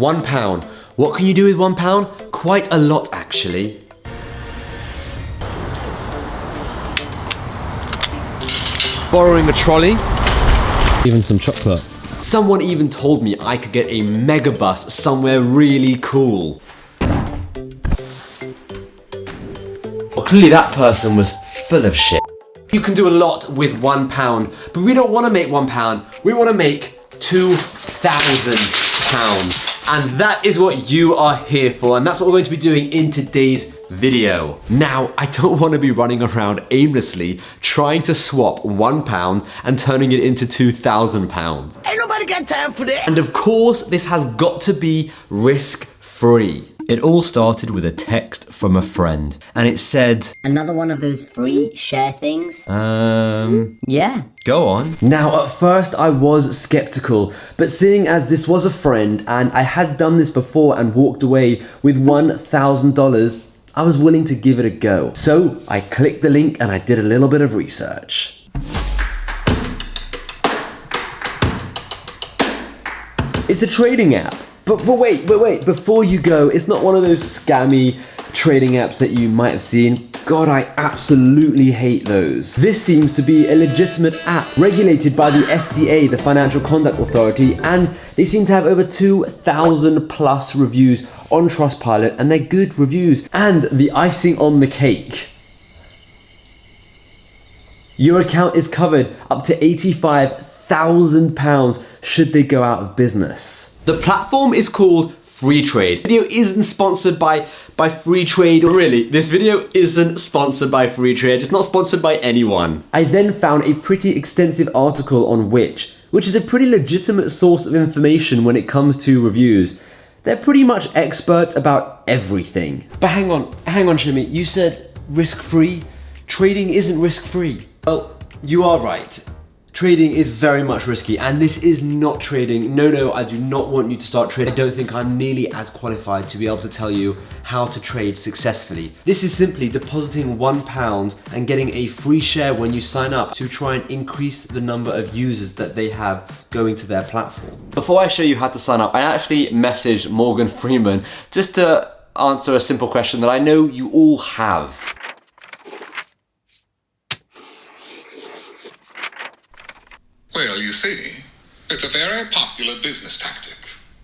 £1. What can you do with £1? Quite a lot, actually. Borrowing a trolley. Even some chocolate. Someone even told me I could get a megabus somewhere really cool. Well, clearly that person was full of shit. You can do a lot with £1, but we don't want to make £1. We want to make £2,000. And that is what you are here for, and that's what we're going to be doing in today's video. Now, I don't want to be running around aimlessly trying to swap £1 and turning it into £2,000. Ain't nobody got time for that. And of course, this has got to be risk-free. It all started with a text from a friend, and it said, another one of those free share things? Yeah. Go on. Now, at first I was skeptical, but seeing as this was a friend and I had done this before and walked away with $1,000, I was willing to give it a go. So I clicked the link and I did a little bit of research. It's a trading app. But wait, before you go, it's not one of those scammy trading apps that you might have seen. God, I absolutely hate those. This seems to be a legitimate app regulated by the FCA, the Financial Conduct Authority, and they seem to have over 2,000 plus reviews on Trustpilot, and they're good reviews. And the icing on the cake, your account is covered up to £85,000 should they go out of business. The platform is called Freetrade. The video isn't sponsored by Freetrade. Really, this video isn't sponsored by Freetrade. It's not sponsored by anyone. I then found a pretty extensive article on which is a pretty legitimate source of information when it comes to reviews. They're pretty much experts about everything. But hang on, Shimmy. You said risk-free? Trading isn't risk-free. Well, you are right. Trading is very much risky, and this is not trading. No, I do not want you to start trading. I don't think I'm nearly as qualified to be able to tell you how to trade successfully. This is simply depositing £1 and getting a free share when you sign up to try and increase the number of users that they have going to their platform. Before I show you how to sign up, I actually messaged Morgan Freeman just to answer a simple question that I know you all have. Well, you see, it's a very popular business tactic,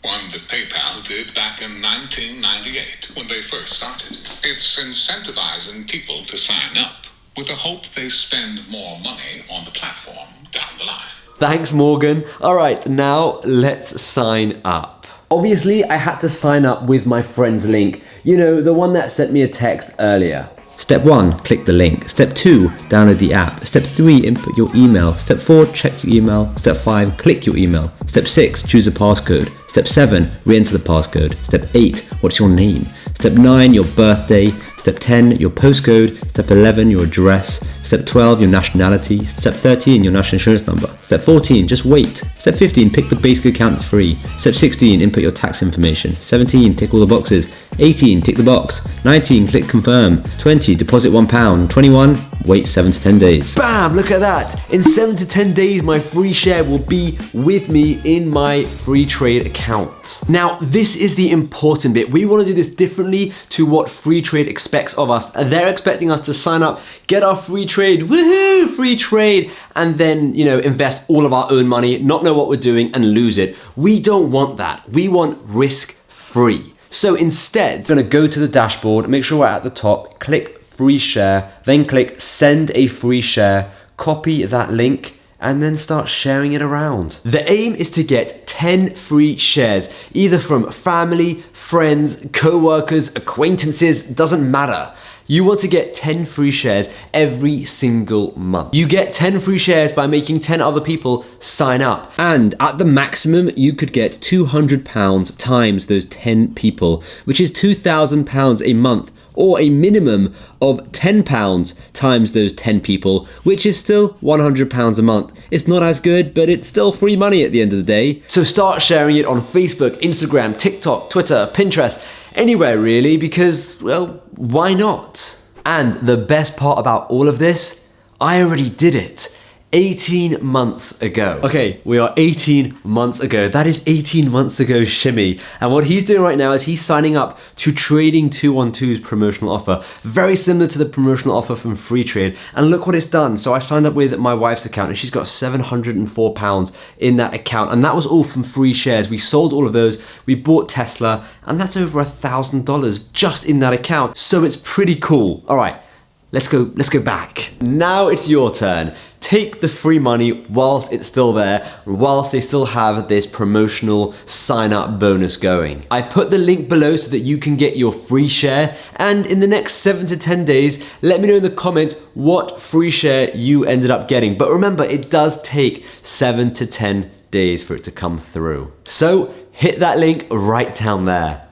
one that PayPal did back in 1998 when they first started. It's incentivizing people to sign up with the hope they spend more money on the platform down the line. Thanks, Morgan. All right, now let's sign up. Obviously, I had to sign up with my friend's link. You know, the one that sent me a text earlier. Step 1, click the link. Step 2, download the app. Step 3, input your email. Step 4, check your email. Step 5, click your email. Step 6, choose a passcode. Step 7, re-enter the passcode. Step 8, what's your name? Step 9, your birthday. Step 10, your postcode. Step 11, your address. Step 12, your nationality. Step 13, your national insurance number. Step 14, just wait. Step 15, pick the basic account, it's free. Step 16, input your tax information. 17, tick all the boxes. 18, tick the box. 19, click confirm. 20, deposit £1. 21, wait 7 to 10 days. Bam, look at that. In 7 to 10 days, my free share will be with me in my Freetrade account. Now, this is the important bit. We want to do this differently to what Freetrade expects of us. They're expecting us to sign up, get our free trade, woohoo, free trade, and then, invest all of our own money, not know what we're doing, and lose it. We don't want that. We want risk-free. So instead, I'm gonna go to the dashboard, make sure we're at the top, click free share, then click send a free share, copy that link, and then start sharing it around. The aim is to get 10 free shares, either from family, friends, co-workers, acquaintances, doesn't matter. You want to get 10 free shares every single month. You get 10 free shares by making 10 other people sign up. And at the maximum, you could get £200 times those 10 people, which is £2,000 a month, or a minimum of £10 times those 10 people, which is still £100 a month. It's not as good, but it's still free money at the end of the day. So start sharing it on Facebook, Instagram, TikTok, Twitter, Pinterest, anywhere really, because, well, why not? And the best part about all of this, I already did it. 18 months ago. Okay, we are 18 months ago. That is 18 months ago, Shimmy. And what he's doing right now is he's signing up to Trading 212's promotional offer. Very similar to the promotional offer from Freetrade. And look what it's done. So I signed up with my wife's account and she's got £704 in that account. And that was all from free shares. We sold all of those. We bought Tesla and that's over $1,000 just in that account. So it's pretty cool. All right. Let's go back. Now it's your turn. Take the free money whilst it's still there, whilst they still have this promotional sign up bonus going. I've put the link below so that you can get your free share. And in the next 7 to 10 days, let me know in the comments what free share you ended up getting. But remember, it does take 7 to 10 days for it to come through. So hit that link right down there.